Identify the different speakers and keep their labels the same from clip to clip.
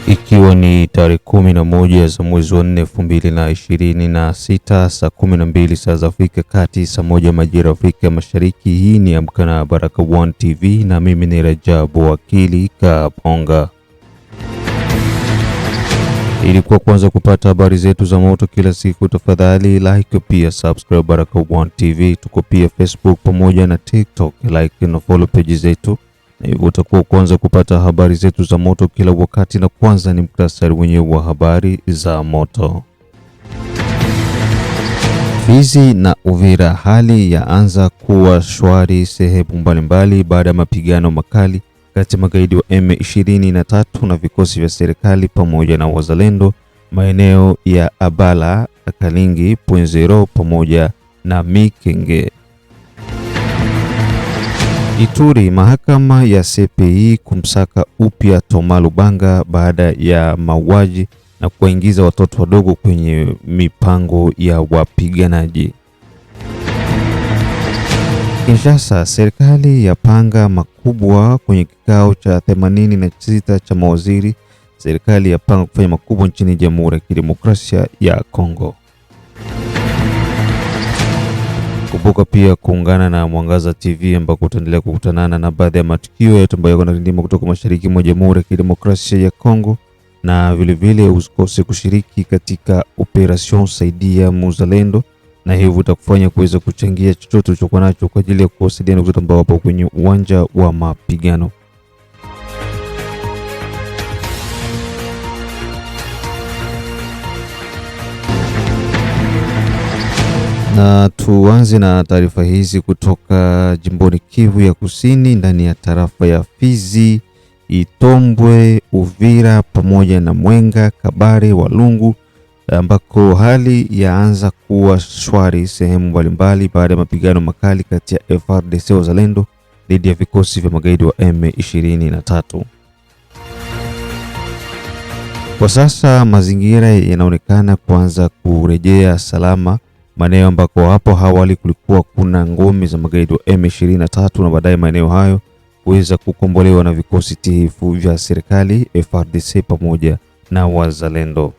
Speaker 1: Ikiwa ni tarehe 11 za mwezi wa 4 2026, saa 12 saa za Afrika Kati, saa 1 majira Afrika Mashariki. Hii ni Amka na Baraka1 TV na mimi ni Rajabu Wakili Kabonga. Ili kwanza kupata habari zetu za moto kila siku, tafadhali like pia subscribe Baraka1 TV. Tuko pia Facebook pamoja na TikTok, like na follow page zetu. Na hivyo utakuwa kwanza kupata habari zetu za moto kila wakati, na kwanza ni muktasari wenyewe wa habari za moto. Fizi na Uvira, hali ya anza kuwa shwari sehemu mbalimbali baada ya mapigano makali kati ya magaidi wa M23 na vikosi vya serikali pamoja na wazalendo maeneo ya Abala, Kalingi, Pwenzero pamoja na Mikenge. Ituri, mahakama ya CPI kumsaka upya Thomas Lubanga baada ya mauaji na kuingiza watoto wadogo kwenye mipango ya wapiganaji. Kinshasa, serikali yapanga makubwa kwenye kikao cha 86 cha mawaziri. Serikali yapanga kufanya makubwa nchini Jamhuri ya Kidemokrasia ya Kongo. Kumbuka pia kuungana na Mwangaza TV ambako utaendelea kukutanana na baadhi ya matukio yote ambayo yanarindima kutoka mashariki mwa Jamhuri ya Kidemokrasia ya Kongo, na vilevile usikose kushiriki katika operation Saidia Muzalendo, na hivyo utakufanya kuweza kuchangia chochote ulichokuwa nacho kwa ajili ya kuwasaidia watu ambao wapo kwenye uwanja wa mapigano. Na tuanze na taarifa hizi kutoka jimboni Kivu ya Kusini, ndani ya tarafa ya Fizi, Itombwe, Uvira pamoja na Mwenga, Kabare, Walungu, ambako hali yaanza kuwa shwari sehemu mbalimbali baada ya mapigano makali kati ya FARDC wazalendo dhidi ya vikosi vya magaidi wa M23. Kwa sasa mazingira yanaonekana kuanza kurejea salama maeneo ambako hapo awali kulikuwa kuna ngome za magaidi wa M23, na baadaye maeneo hayo kuweza kukombolewa na vikosi tifu vya serikali FARDC pamoja na wazalendo.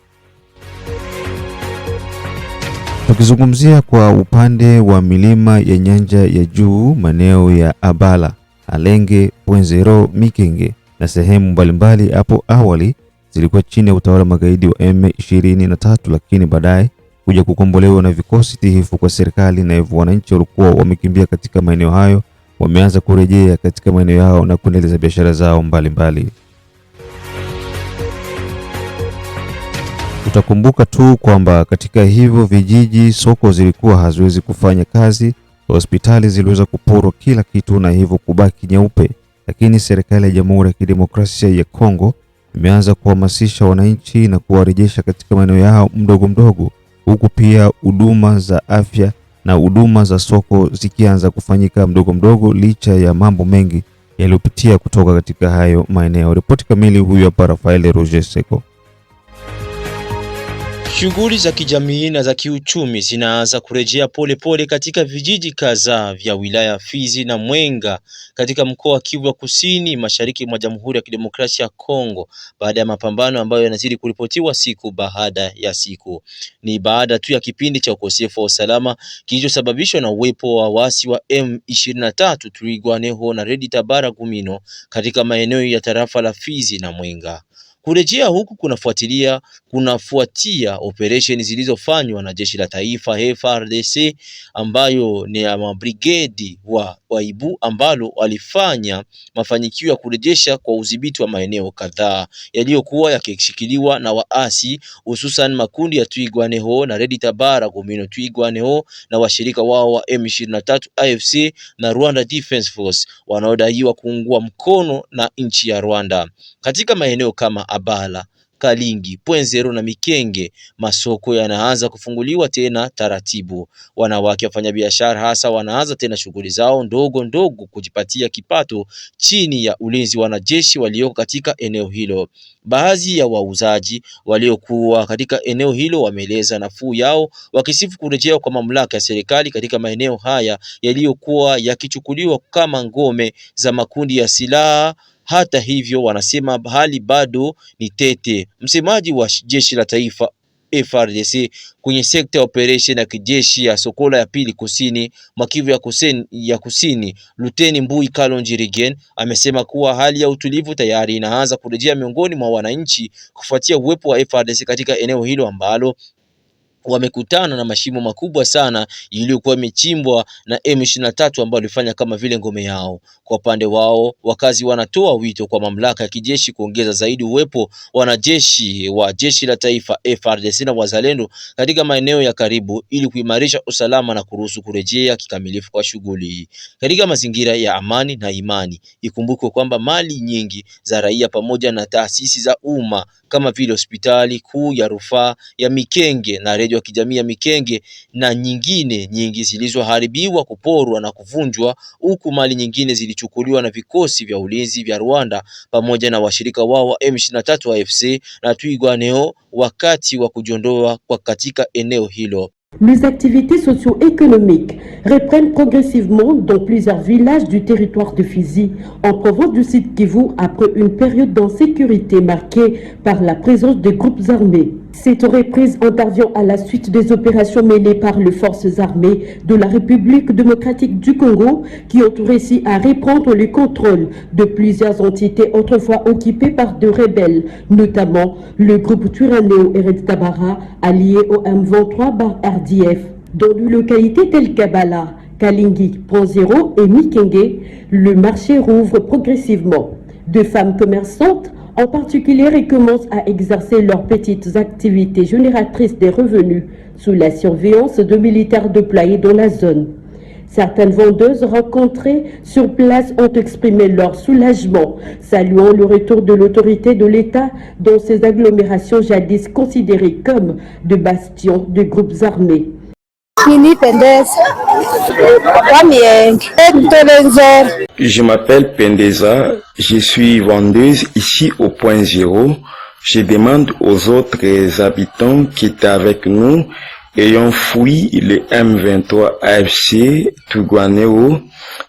Speaker 1: Tukizungumzia kwa upande wa milima ya nyanja ya juu, maeneo ya Abala, Alenge, Pwenzero, Mikenge na sehemu mbalimbali hapo awali zilikuwa chini ya utawala magaidi wa M23, lakini baadaye kuja kukombolewa na vikosi tifu kwa serikali, na hivyo wananchi walikuwa wamekimbia katika maeneo hayo wameanza kurejea katika maeneo yao na kuendeleza biashara zao mbalimbali. Utakumbuka tu kwamba katika hivyo vijiji soko zilikuwa haziwezi kufanya kazi, hospitali ziliweza kuporwa kila kitu na hivyo kubaki nyeupe, lakini serikali ya Jamhuri ya Kidemokrasia ya Kongo imeanza kuhamasisha wananchi na kuwarejesha katika maeneo yao mdogo mdogo, huku pia huduma za afya na huduma za soko zikianza kufanyika mdogo mdogo licha ya mambo mengi yaliyopitia kutoka katika hayo maeneo. Ripoti kamili huyu hapa Rafael Roger Seko.
Speaker 2: Shughuli za kijamii na za kiuchumi zinaanza kurejea polepole katika vijiji kadhaa vya wilaya Fizi na Mwenga katika mkoa wa Kivu ya Kusini, mashariki mwa Jamhuri ya Kidemokrasia ya Kongo, baada ya mapambano ambayo yanazidi kuripotiwa siku baada ya siku. Ni baada tu ya kipindi cha ukosefu wa usalama kilichosababishwa na uwepo wa waasi wa M23 Twirwaneho na Red Tabara Gumino katika maeneo ya tarafa la Fizi na Mwenga. Kurejea huku kunafuatia operesheni zilizofanywa na jeshi la taifa FARDC, ambayo ni ya mabrigedi wa Waibu ambalo walifanya mafanikio ya kurejesha kwa udhibiti wa maeneo kadhaa yaliyokuwa yakishikiliwa na waasi, hususan makundi ya Twirwaneho na Red Tabara Gumino Twirwaneho na washirika wao wa M23 AFC na Rwanda Defense Force wanaodaiwa kuungwa mkono na nchi ya Rwanda. Katika maeneo kama Abala, Kalingi, Pwenzero na Mikenge, masoko yanaanza kufunguliwa tena taratibu. Wanawake wafanyabiashara hasa wanaanza tena shughuli zao ndogo ndogo kujipatia kipato chini ya ulinzi wa wanajeshi walioko katika eneo hilo. Baadhi ya wauzaji waliokuwa katika eneo hilo wameeleza nafuu yao, wakisifu kurejea kwa mamlaka ya serikali katika maeneo haya yaliyokuwa yakichukuliwa kama ngome za makundi ya silaha Hata hivyo, wanasema hali bado ni tete. Msemaji wa jeshi la taifa FARDC kwenye sekta ya operation ya kijeshi ya Sokola ya pili kusini mwa Kivu ya kusini, Luteni Mbui Kalonji Rigen amesema kuwa hali ya utulivu tayari inaanza kurejea miongoni mwa wananchi kufuatia uwepo wa FARDC katika eneo hilo ambalo wamekutana na mashimo makubwa sana iliyokuwa imechimbwa na M23 ambao walifanya kama vile ngome yao. Kwa upande wao, wakazi wanatoa wito kwa mamlaka ya kijeshi kuongeza zaidi uwepo wanajeshi wa jeshi la taifa FARDC na wazalendo katika maeneo ya karibu ili kuimarisha usalama na kuruhusu kurejea kikamilifu kwa shughuli katika mazingira ya amani na imani. Ikumbukwe kwamba mali nyingi za raia pamoja na taasisi za umma kama vile hospitali kuu ya rufaa ya Mikenge na redio ya kijamii ya Mikenge na nyingine nyingi zilizoharibiwa, kuporwa na kuvunjwa, huku mali nyingine zilichukuliwa na vikosi vya ulinzi vya Rwanda pamoja na washirika wao wa M23 AFC na Twirwaneho wakati wa kujiondoa kwa katika eneo hilo.
Speaker 3: Les activités socio-économiques reprennent progressivement dans plusieurs villages du territoire de Fizi, en province du Sud Kivu, après une période d'insécurité marquée par la présence de groupes armés. Cette reprise intervient à la suite des opérations menées par les forces armées de la République démocratique du Congo qui ont réussi à reprendre le contrôle de plusieurs entités autrefois occupées par des rebelles, notamment le groupe Twirwaneho et Red Tabara allié au M23/RDF. Dans des localités telles qu'Abala, Kalingi, Ponzero et Mikenge, le marché rouvre progressivement. Deux femmes commerçantes en particulier recommencent à exercer leurs petites activités génératrices des revenus sous la surveillance de militaires déployés dans la zone. Certaines vendeuses rencontrées sur place ont exprimé leur soulagement, saluant le retour de l'autorité de l'État dans ces agglomérations jadis considérées comme de bastions de groupes armés.
Speaker 4: Je m'appelle Pendeza, je suis vendeuse ici au point zéro. Je demande aux autres habitants qui étaient avec nous, ayant fui le M23 AFC Twirwaneho,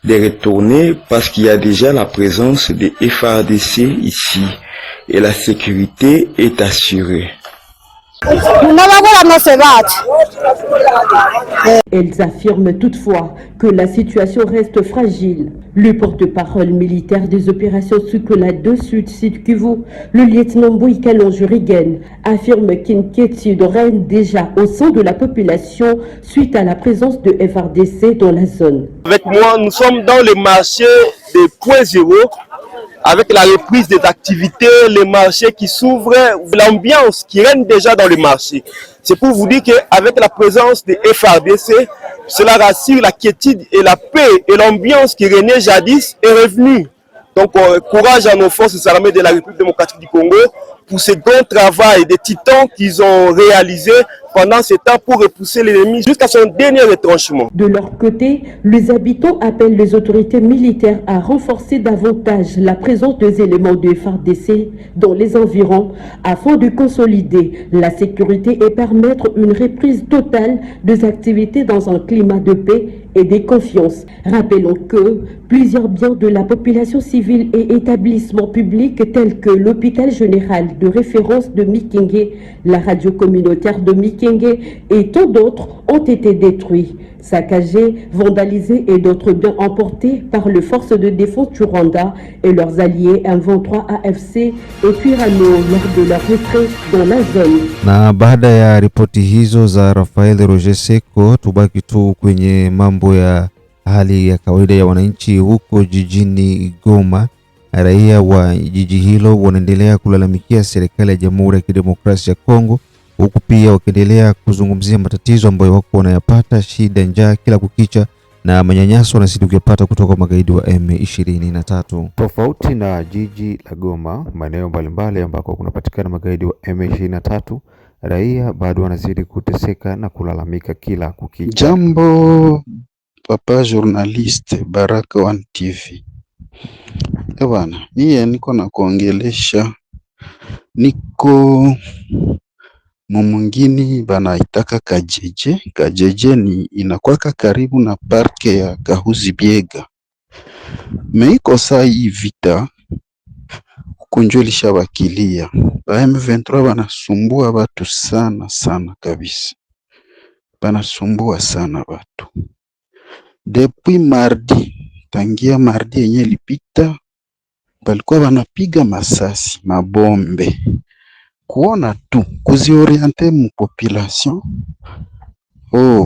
Speaker 4: de retourner parce qu'il y a déjà la présence de FARDC ici et la sécurité est assurée.
Speaker 3: Elles affirment toutefois que la situation reste fragile. Le porte-parole militaire des opérations Sokola 2 Sud Kivu, le lieutenant Mbui Kalonji Rigen, affirme qu'inquiétude règne déjà au sein de la population suite à la présence de FARDC dans la zone.
Speaker 5: Avec moi, nous sommes dans le marché des points zéro. Avec la reprise des activités, les marchés qui s'ouvrent, l'ambiance qui règne déjà dans le marché. C'est pour vous dire qu'avec la présence de FARDC, cela rassure la quiétude et la paix et l'ambiance qui régnait jadis est revenue. Donc, courage à nos forces armées de la République démocratique du Congo pour ce grand travail des titans qu'ils ont réalisé pendant ce temps pour repousser l'ennemi jusqu'à son dernier retranchement.
Speaker 3: De leur côté, les habitants appellent les autorités militaires à renforcer davantage la présence des éléments de FARDC dans les environs afin de consolider la sécurité et permettre une reprise totale des activités dans un climat de paix et de confiance. Rappelons que plusieurs biens de la population civile et établissements publics tels que l'hôpital général de référence de Mikenge, la radio communautaire de Mikenge et tant d'autres ont été détruits, saccagés, vandalisés et d'autres biens emportés par les forces de défense du Rwanda et leurs alliés M23 AFC et Twirwaneho lors de leur retrait dans la zone.
Speaker 1: Na baada ya ripoti hizo za Rafael Roger Seko, tubaki tu kwenye mambo ya hali ya kawaida ya wananchi huko jijini Goma. Raia wa jiji hilo wanaendelea kulalamikia serikali ya Jamhuri ya Kidemokrasia ya Kongo, huku pia wakiendelea kuzungumzia matatizo ambayo wako wanayapata, shida, njaa kila kukicha na manyanyaso wanazidi kuyapata kutoka magaidi wa M23. Tofauti na jiji la Goma, maeneo mbalimbali ambako kunapatikana magaidi wa M23, raia bado wanazidi kuteseka na kulalamika kila kukicha.
Speaker 6: Jambo papa journaliste Baraka One TV. Bwana, mie niko na kuongelesha, niko mwingine banaitaka Kajeje. Kajeje ni inakwaka karibu na parke ya Kahuzi Biega. Meiko saa hii vita huku njo lishawakilia. Ba M23 banasumbua watu sana sana kabisa, banasumbua sana watu depuis mardi. Tangia mardi yenye ilipita balikuwa banapiga masasi mabombe, kuona tu kuzioriente mu population.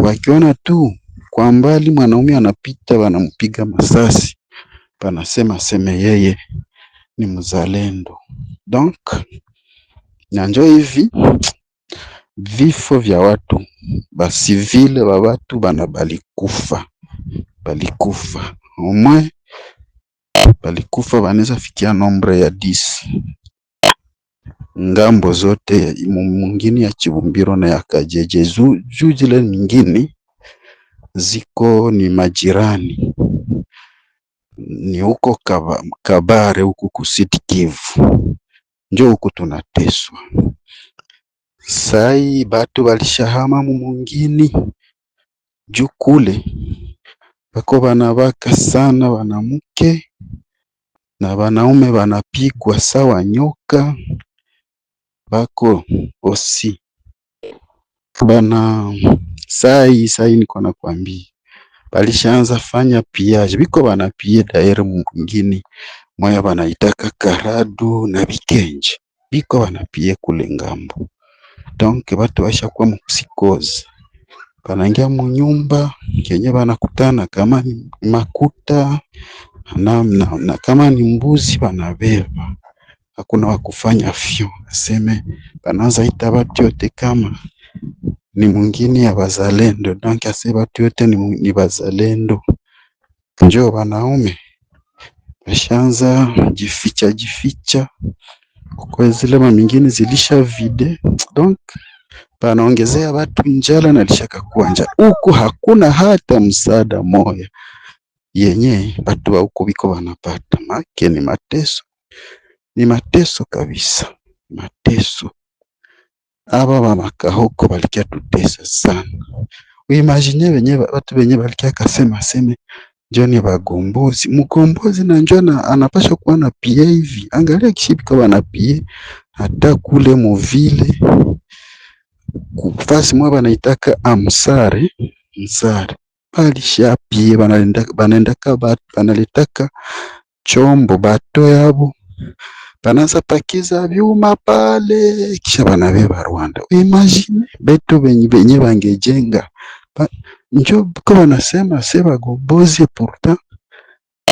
Speaker 6: Wakiona tu kwa mbali mwanaume anapita banampiga masasi, banasema seme yeye ni mzalendo. Donc nanjo hivi vifo vya watu basivile wa watu balikufa omwe balikufa banaweza fikia nombre ya 10 ngambo zote mwingine ya Chibumbiro na ya Kajeje. Zile nyingine ziko ni majirani, ni huko Kabare huko kusidi Kivu, njo huko tunateswa. Sai batu balishahama mwingine juu kule bako banabaka sana banamuke na banaume banapigwa sawa nyoka, bako osi bana sai niko nakwambia balishaanza fanya piage, biko banapie daire mwingine moya banaitaka Karadu na Bikenje, biko banapie kule ngambo. Donc batu bashakuwa mupsikoze, banaingia mu nyumba kenye banakutana, kama ni makuta na kama ni mbuzi banabeba, hakuna wakufanya fyo. Aseme banaanza ita batu yote kama ni mwingine ya bazalendo. Donc ase batu yote ni bazalendo, njo banaume bashaanza jificha kwa zile mamingine zilisha vide. Donc banaongezea watu njala na lishaka kuanja huku, hakuna hata msaada moya yenye batu wa huko biko banapata. Make ni mateso kabisa, mateso. Aba bamakahoko balikia tutesa sana. Uimagine wenye watu wenye balikia kasema seme njoni bagombozi, mkombozi na njona anapasha kuwa na pie hivi. Angalia kishibika wana pie hata kule movile kufasi mwa banaitaka amsare balisha pie banaletaka chombo bato yabo banaza pakiza vyuma pale kisha banabeba Rwanda. Imagine beto benye bangejenga njo ko banasema se bagombozi, pourtant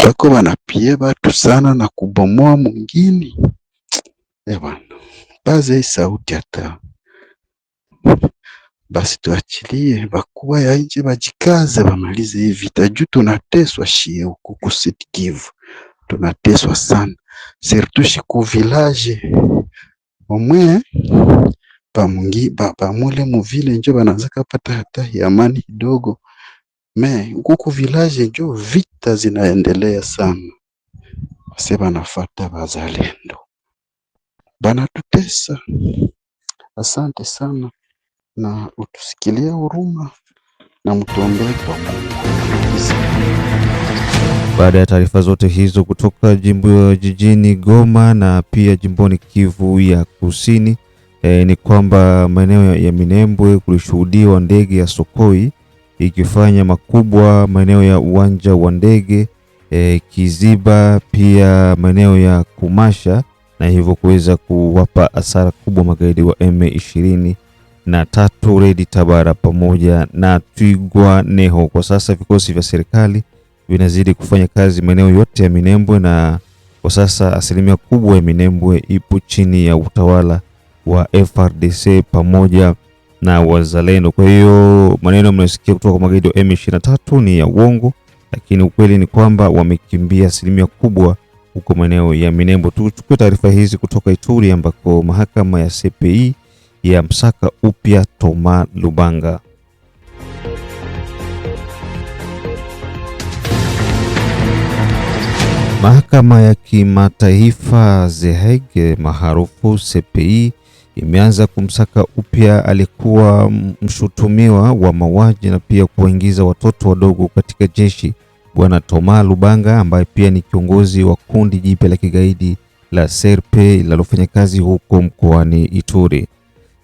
Speaker 6: bako banapie batu sana na kubomoa mwingine. Bwana baze sauti hata basi tuachilie bakubwa ya nje bajikaze bamalize hivi vita juu tunateswa shie huku kusidi Kivu, tunateswa sana, surtout shiku village omwe pamule muvile njo banazaka pata hata amani kidogo. Me huku village njo vita zinaendelea sana, wase banafata bazalendo banatutesa. Asante sana na utusikilie huruma na mtuombee kwa Mungu.
Speaker 1: Baada ya taarifa zote hizo kutoka jijini Goma na pia jimboni Kivu ya Kusini, ni kwamba maeneo ya Minembwe kulishuhudiwa ndege ya Sokoi ikifanya makubwa maeneo ya uwanja wa ndege Kiziba, pia maeneo ya Kumasha, na hivyo kuweza kuwapa hasara kubwa magaidi wa M23 Redi Tabara pamoja na Twigwa Neho. Kwa sasa vikosi vya serikali vinazidi kufanya kazi maeneo yote ya Minembwe, na kwa sasa asilimia kubwa ya Minembwe ipo chini ya utawala wa FARDC pamoja na wazalendo. Kwa hiyo maneno mnayosikia kutoka kwa magaidi wa M23 ni ya uongo, lakini ukweli ni kwamba wamekimbia asilimia kubwa huko maeneo ya Minembwe. Tuchukue taarifa hizi kutoka Ituri ambako mahakama ya CPI ya msaka upya Thomas Lubanga. Mahakama ya kimataifa The Hague maarufu CPI imeanza kumsaka upya alikuwa mshutumiwa wa mauaji na pia kuwaingiza watoto wadogo katika jeshi Bwana Thomas Lubanga, ambaye pia ni kiongozi wa kundi jipya la kigaidi la SRP linalofanya kazi huko mkoani Ituri.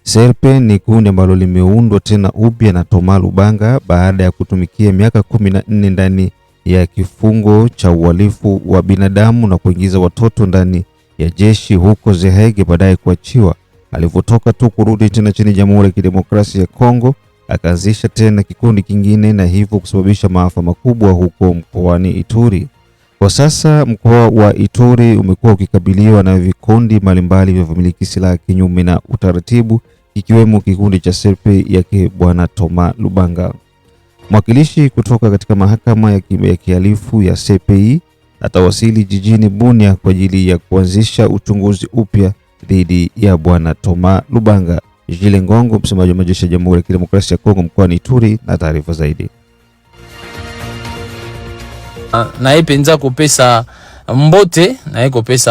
Speaker 1: SRP ni kundi ambalo limeundwa tena upya na Thomas Lubanga baada ya kutumikia miaka 14 ndani ya kifungo cha uhalifu wa binadamu na kuingiza watoto ndani ya jeshi huko The Hague, baadaye kuachiwa. Alipotoka tu kurudi tena nchini Jamhuri ya Kidemokrasia ya Kongo, akaanzisha tena kikundi kingine na hivyo kusababisha maafa makubwa huko mkoani Ituri. Kwa sasa mkoa wa Ituri umekuwa ukikabiliwa na vikundi mbalimbali vya kumiliki silaha kinyume na utaratibu, ikiwemo kikundi cha SRP yake Bwana Thomas Lubanga. Mwakilishi kutoka katika mahakama ya kihalifu ya CPI atawasili jijini Bunia kwa ajili ya kuanzisha uchunguzi upya dhidi ya Bwana Thomas Lubanga. Jile Ngongo, msemaji wa majeshi ya Jamhuri ya Kidemokrasia ya Kongo mkoani Ituri, na taarifa zaidi.
Speaker 7: Na penza kopesa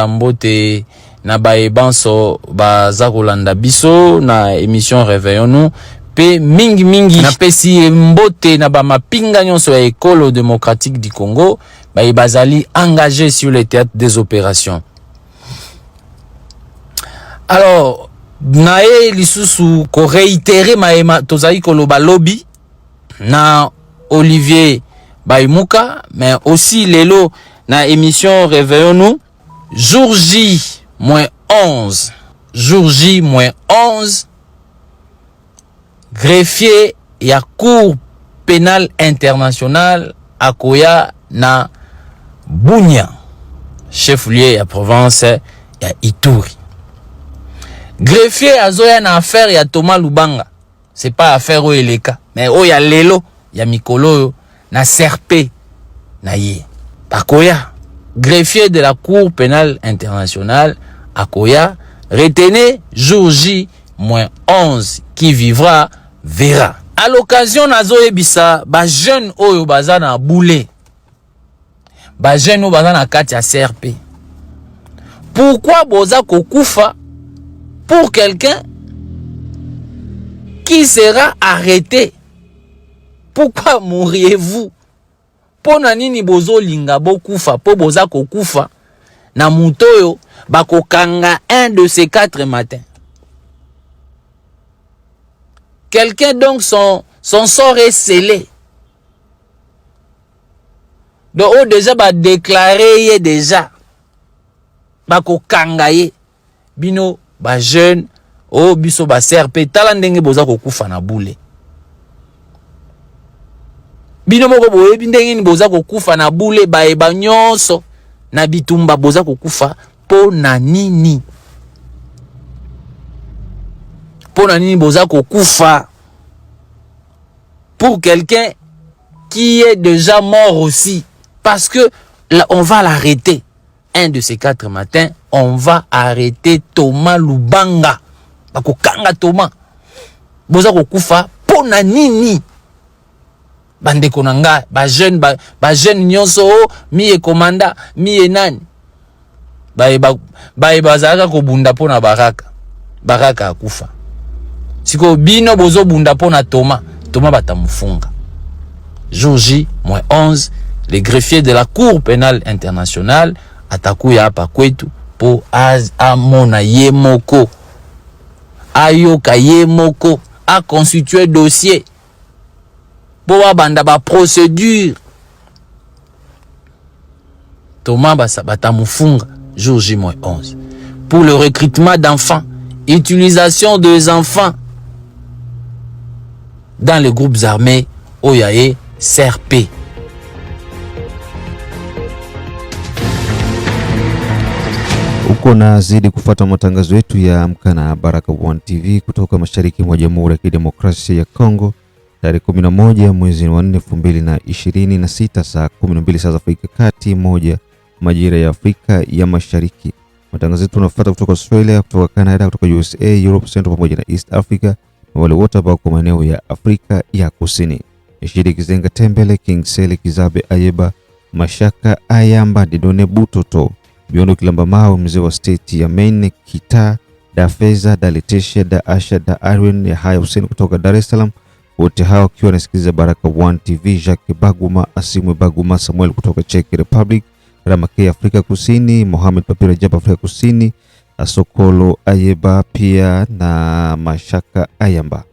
Speaker 7: mbote na baebanso baza kolanda biso na émission Réveillons-nous pe mingi na pesi mbote na ba mapinga nyonso ya École démocratique du Congo bazali engagé sur le théâtre des opérations. Alors nae lisusu ko réitérer maema tozali koloba lobby na Olivier Baimuka, mais aussi lelo na émission Réveillons-nous jour J-11 greffier ya Cour pénale internationale akoya na Bunia, chef-lieu ya province ya Ituri. Greffier azoya na affaire ya Thomas Lubanga. C'est pas affaire o eleka, mais o ya lelo ya mikolo na SRP na ye. Akoya, greffier de la Cour pénale internationale akoya, retenez jour J-11 qui vivra verra. À l'occasion nazo ebisa ba jeune oyo baza na boule. Ba jeune oyo baza na kati ya CRP. Pourquoi boza kokufa pour quelqu'un qui sera arrêté? Pourquoi mourriez-vous? Pona nini bozo linga bokufa po boza kokufa na mutoyo bakokanga un de ces 4 matins? Quelqu'un donc son sort est scellé. Donc déjà ba déclarer déjà bakokanga ye bino ba jeune o biso ba CRP tala ndenge boza kokufa na boule. Bino moko boye ndenge ni boza kokufa na boule ba nyonso na bitumba boza kokufa po na nini? Po na nini boza kokufa? Pour quelqu'un qui est déjà mort aussi, parce que là on va l'arrêter. Un de ces 4 matins, on va arrêter Thomas Lubanga. Bakokanga Thomas. Boza kokufa po na nini? Bande konanga ba jeune nyonso mi e komanda mi e nani. Bazaka ko bunda po na baraka akufa. Siko bino bozo bunda po na Thomas batamufunga. Jour J-11, les greffiers de la Cour pénale internationale atakuya hapa kwetu po amona yemoko ayoka yemoko a constitué dossier po banda ba procédure. Thomas batamufunga jour J-11 pour le recrutement d'enfants, utilisation des enfants dans les groupes armés Oyae CRP.
Speaker 1: Uko na zidi kufuata matangazo yetu ya Amka na Baraka1 TV kutoka mashariki mwa Jamhuri ya Kidemokrasia ya Kongo, tarehe 11 mwezi wa 4 2026 saa 12 saa za Afrika Kati, moja majira ya Afrika ya Mashariki. Matangazo yetu tunafuata kutoka Australia, kutoka Canada, kutoka USA, Europe Central pamoja na East Africa na wale wote ambao kwa maeneo ya Afrika ya Kusini. Ishiri Kizenga Tembele, King Sele Kizabe Ayeba, Mashaka Ayamba, Didone Butoto, Biondo Kilamba Mao, mzee wa state ya Maine, Kita, Da Feza, Da Letesha, Da Asha, Da Arwen, ya Haya Hussein kutoka Dar es Salaam. Wote hao wakiwa nasikiliza Baraka1 TV, Jacques Baguma, Asimwe Baguma, Samuel kutoka Czech Republic, Ramake Afrika Kusini, Mohamed Papira Jab Afrika Kusini, Asokolo Ayeba pia na Mashaka Ayamba.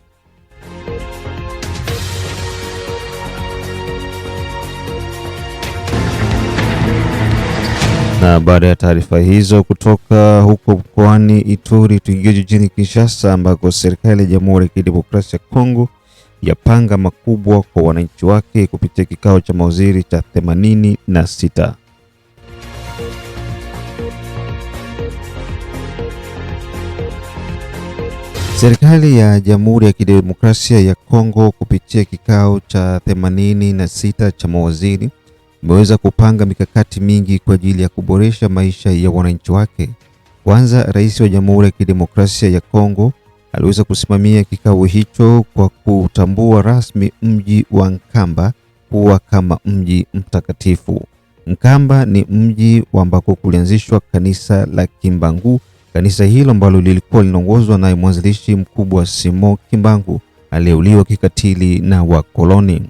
Speaker 1: Na baada ya taarifa hizo kutoka huko mkoani Ituri, tuingie jijini Kinshasa ambako serikali ya Jamhuri ya Kidemokrasia ya Kongo yapanga makubwa kwa wananchi wake kupitia kikao cha mawaziri cha 86. Serikali ya Jamhuri ya Kidemokrasia ya Kongo kupitia kikao cha 86 cha mawaziri imeweza kupanga mikakati mingi kwa ajili ya kuboresha maisha ya wananchi wake. Kwanza, Rais wa Jamhuri ya Kidemokrasia ya Kongo aliweza kusimamia kikao hicho kwa kutambua rasmi mji wa Nkamba kuwa kama mji mtakatifu. Nkamba ni mji ambako kulianzishwa kanisa la Kimbangu. Kanisa hilo ambalo lilikuwa linaongozwa na mwanzilishi mkubwa Simon Kimbangu aliyeuliwa kikatili na wakoloni.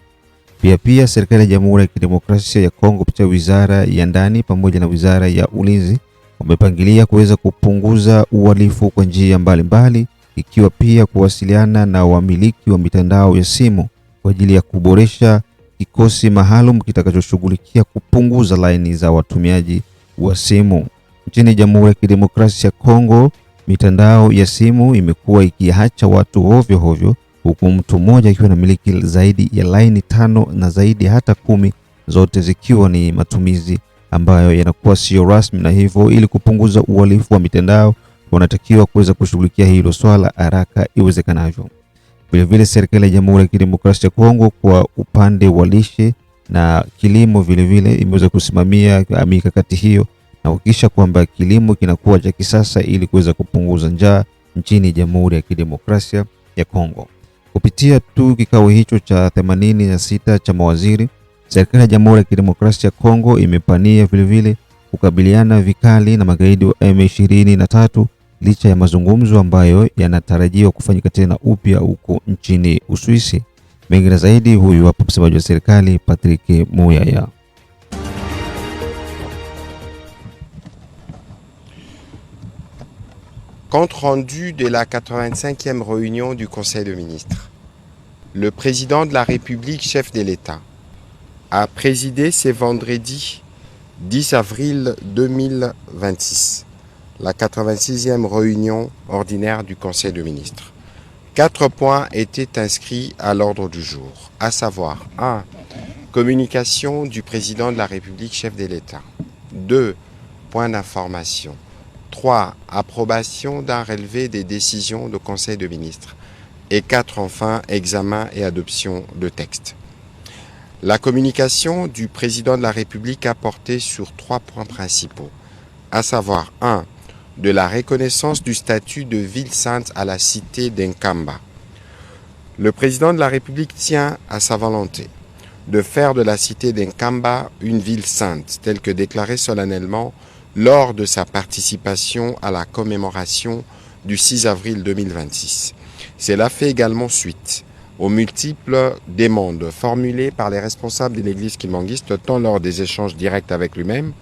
Speaker 1: Pia serikali ya Jamhuri ya Kidemokrasia ya Kongo kupitia Wizara ya Ndani pamoja na Wizara ya Ulinzi wamepangilia kuweza kupunguza uhalifu kwa njia mbalimbali, ikiwa pia kuwasiliana na wamiliki wa mitandao ya simu kwa ajili ya kuboresha kikosi maalum kitakachoshughulikia kupunguza laini za watumiaji wa simu. Nchini Jamhuri ya Kidemokrasia ya Kongo, mitandao ya simu imekuwa ikiacha watu hovyo, huku mtu mmoja akiwa na miliki zaidi ya laini 5 na zaidi hata 10, zote zikiwa ni matumizi ambayo yanakuwa sio rasmi, na hivyo ili kupunguza uhalifu wa mitandao wanatakiwa kuweza kushughulikia hilo swala haraka iwezekanavyo. Vile serikali ya Jamhuri ya Kidemokrasia ya Kongo kwa upande wa lishe na kilimo vile imeweza kusimamia mikakati hiyo na kuhakikisha kwamba kilimo kinakuwa cha kisasa ili kuweza kupunguza njaa nchini Jamhuri ya Kidemokrasia ya Kongo. Kupitia tu kikao hicho cha 86 cha mawaziri, serikali ya Jamhuri ya Kidemokrasia ya Kongo imepania vile kukabiliana vikali na magaidi wa M23 licha ya mazungumzo ambayo yanatarajiwa kufanyika tena upya huko nchini Uswisi. Mengi zaidi, huyu hapa msemaji wa serikali Patrick Muyaya.
Speaker 8: Compte rendu de la 85e réunion du Conseil des ministres. Le président de la République, chef de l'État, a présidé ce vendredi 10 avril 2026 la 86e réunion ordinaire du Conseil des ministres. 4 points étaient inscrits à l'ordre du jour, à savoir 1. Communication du président de la République, chef de l'État. 2. Points d'information. 3. Approbation d'un relevé des décisions du Conseil des ministres. Et 4. Enfin, examen et adoption de textes. La communication du président de la République a porté sur 3 points principaux, à savoir 1. De la reconnaissance du statut de ville sainte à la cité d'Nkamba. Le président de la République tient à sa volonté de faire de la cité d'Nkamba une ville sainte, telle que déclarée solennellement lors de sa participation à la commémoration du 6 avril 2026. Cela fait également suite aux multiples demandes formulées par les responsables de l'église kimbanguiste, tant lors des échanges directs avec lui-même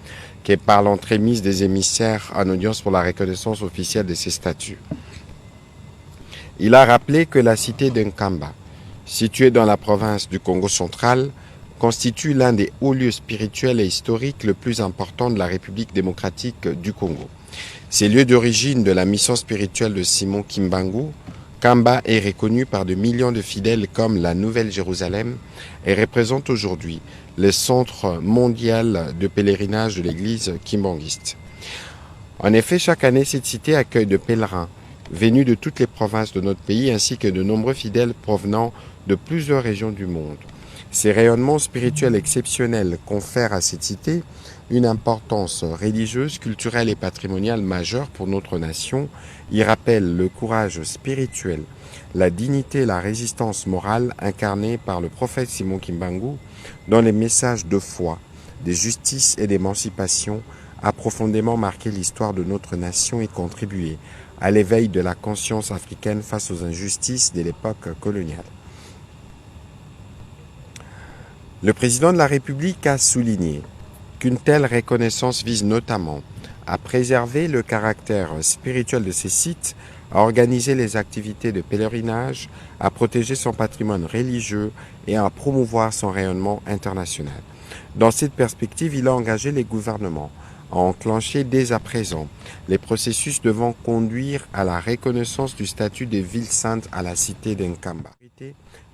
Speaker 8: que par l'entremise des émissaires en audience pour la reconnaissance officielle de ses statuts. Il a rappelé que la cité d'Nkamba, située dans la province du Congo central, constitue l'un des hauts lieux spirituels et historiques le plus important de la République démocratique du Congo. Ces lieux d'origine de la mission spirituelle de Simon Kimbangu, Kamba est reconnu par de millions de fidèles comme la Nouvelle Jérusalem et représente aujourd'hui le centre mondial de pèlerinage de l'église kimbanguiste. En effet, chaque année, cette cité accueille de pèlerins venus de toutes les provinces de notre pays ainsi que de nombreux fidèles provenant de plusieurs régions du monde. Ces rayonnements spirituels exceptionnels confèrent à cette cité une importance religieuse, culturelle et patrimoniale majeure pour notre nation. Ils rappellent le courage spirituel, la dignité et la résistance morale incarnée par le prophète Simon Kimbangu, dont les messages de foi, de justice et d'émancipation a profondément marqué l'histoire de notre nation et contribué à l'éveil de la conscience africaine face aux injustices de l'époque coloniale. Le président de la République a souligné qu'une telle reconnaissance vise notamment à préserver le caractère spirituel de ces sites, à organiser les activités de pèlerinage, à protéger son patrimoine religieux et à promouvoir son rayonnement international. Dans cette perspective, il a engagé les gouvernements à enclencher dès à présent les processus devant conduire à la reconnaissance du statut de ville sainte à la cité d'Nkamba.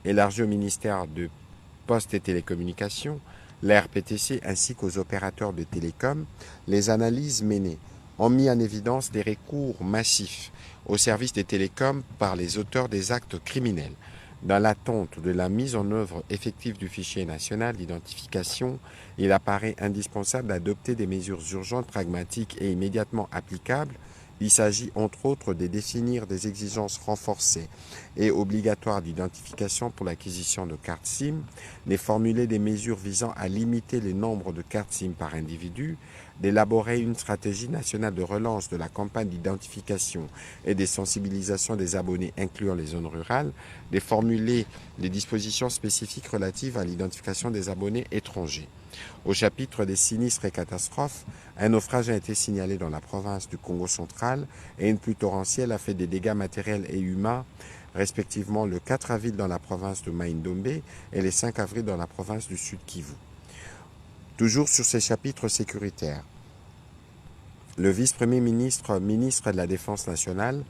Speaker 8: Élargi au ministère de Postes et Télécommunications, la RPTC ainsi qu'aux opérateurs de télécom, les analyses menées ont mis en évidence des recours massifs au service des télécoms par les auteurs des actes criminels. Dans l'attente de la mise en œuvre effective du fichier national d'identification, il apparaît indispensable d'adopter des mesures urgentes, pragmatiques et immédiatement applicables. Il s'agit entre autres de définir des exigences renforcées et obligatoires d'identification pour l'acquisition de cartes SIM, de formuler des mesures visant à limiter le nombre de cartes SIM par individu, d'élaborer une stratégie nationale de relance de la campagne d'identification et de sensibilisation des abonnés incluant les zones rurales, de formuler des dispositions spécifiques relatives à l'identification des abonnés étrangers. Au chapitre des sinistres et catastrophes, un naufrage a été signalé dans la province du Congo central et une pluie torrentielle a fait des dégâts matériels et humains, respectivement le 4 avril dans la province de Mai-Ndombe et le 5 avril dans la province du Sud Kivu. Toujours sur ces chapitres sécuritaires, le vice-premier ministre, ministre de la Défense nationale,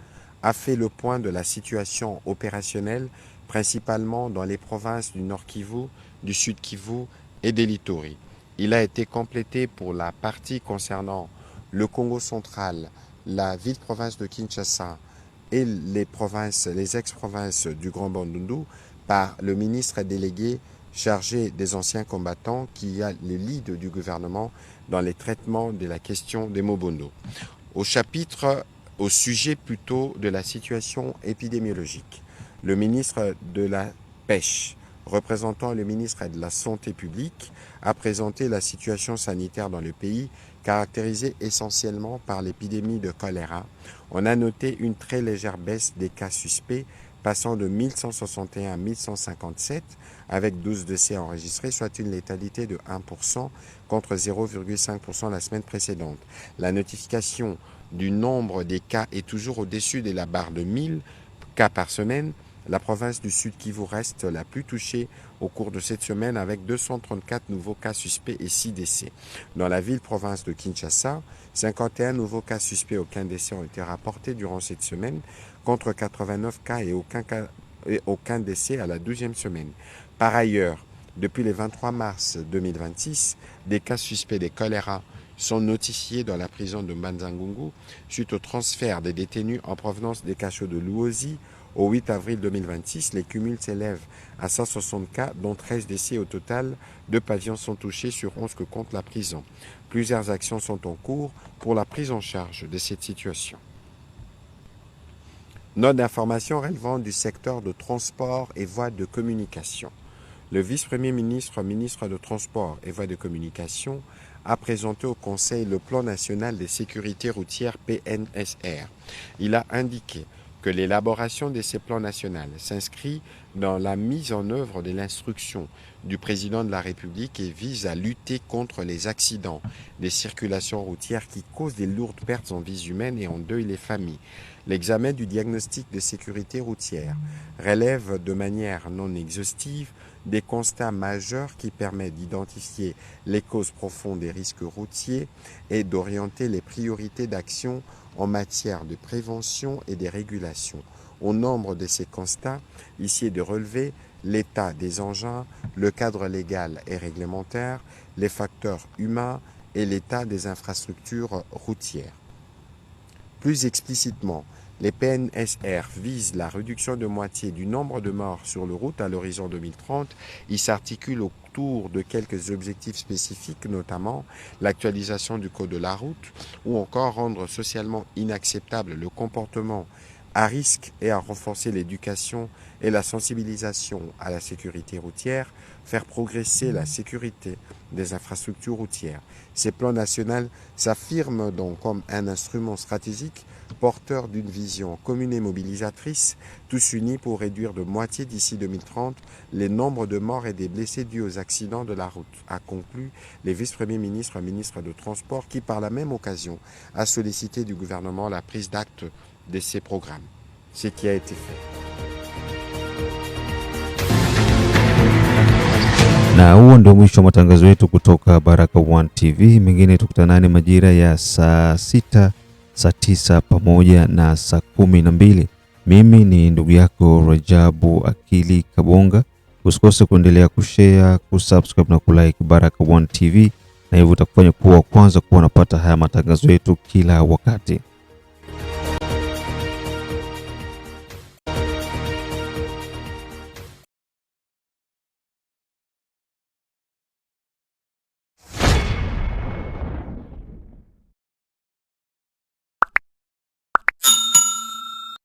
Speaker 8: a fait le point de la situation opérationnelle, principalement dans les provinces du Nord Kivu, du Sud Kivu et de l'Ituri. Il a été complété pour la partie concernant le Congo central, la ville-province de Kinshasa et les ex-provinces du Grand Bandundu par le ministre délégué chargé des anciens combattants qui a le lead du gouvernement dans les traitements de la question des Mobondo. Au sujet plutôt de la situation épidémiologique, le ministre de la Pêche, représentant le ministre de la Santé publique, a présenté la situation sanitaire dans le pays, caractérisée essentiellement par l'épidémie de choléra. On a noté une très légère baisse des cas suspects, passant de 1161 à 1157, avec 12 décès enregistrés, soit une létalité de 1% contre 0,5% la semaine précédente. La notification du nombre des cas est toujours au-dessus de la barre de 1000 cas par semaine. La province du Sud Kivu reste la plus touchée au cours de cette semaine avec 234 nouveaux cas suspects et 6 décès. Dans la ville-province de Kinshasa, 51 nouveaux cas suspects et aucun décès ont été rapportés durant cette semaine, contre 89 cas et aucun décès à la 12e semaine. Par ailleurs, depuis le 23 mars 2026, des cas suspects de choléra sont notifiés dans la prison de Mbanza-Ngungu suite au transfert des détenus en provenance des cachots de Luozi. Au 8 avril 2026, les cumuls s'élèvent à 160 cas, dont 13 décès au total. 2 pavillons sont touchés sur 11 que compte la prison. Plusieurs actions sont en cours pour la prise en charge de cette situation. Note d'information relevant du secteur de transport et voies de communication. Le vice-premier ministre, ministre de Transport et Voies de Communication, a présenté au Conseil le Plan national de sécurité routière PNSR. Il a indiqué que l'élaboration de ces plans nationaux s'inscrit dans la mise en œuvre de l'instruction du président de la République et vise à lutter contre les accidents des circulations routières qui causent des lourdes pertes en vies humaines et endeuillent les familles. L'examen du diagnostic de sécurité routière relève de manière non exhaustive des constats majeurs qui permettent d'identifier les causes profondes des risques routiers et d'orienter les priorités d'action en matière de prévention et de régulation. Au nombre de ces constats, ici est de relever l'état des engins, le cadre légal et réglementaire, les facteurs humains et l'état des infrastructures routières. Plus explicitement, les PNSR visent la réduction de moitié du nombre de morts sur les routes à l'horizon 2030. Ils s'articulent autour de quelques objectifs spécifiques, notamment l'actualisation du code de la route ou encore rendre socialement inacceptable le comportement à risque et à renforcer l'éducation et la sensibilisation à la sécurité routière, faire progresser la sécurité des infrastructures routières. Ces plans nationaux s'affirment donc comme un instrument stratégique porteurs d'une vision commune et mobilisatrice, tous unis pour réduire de moitié d'ici 2030 les nombres de morts et des blessés dus aux accidents de la route, a conclu les vice-premiers ministres et ministres de Transport qui, par la même occasion, a sollicité du gouvernement la prise d'acte de ces programmes, ce qui a été fait.
Speaker 1: Na huo ndio mwisho wa matangazo yetu kutoka Baraka1 TV. Mengine tukutanane majira ya saa 6, saa 9 pamoja na saa 12. Mimi ni ndugu yako Rajabu Akili Kabonga. Usikose kuendelea kushare, kusubscribe na kulike Baraka1 TV, na hivyo utakufanya kuwa kwanza kuwa unapata haya matangazo yetu kila wakati.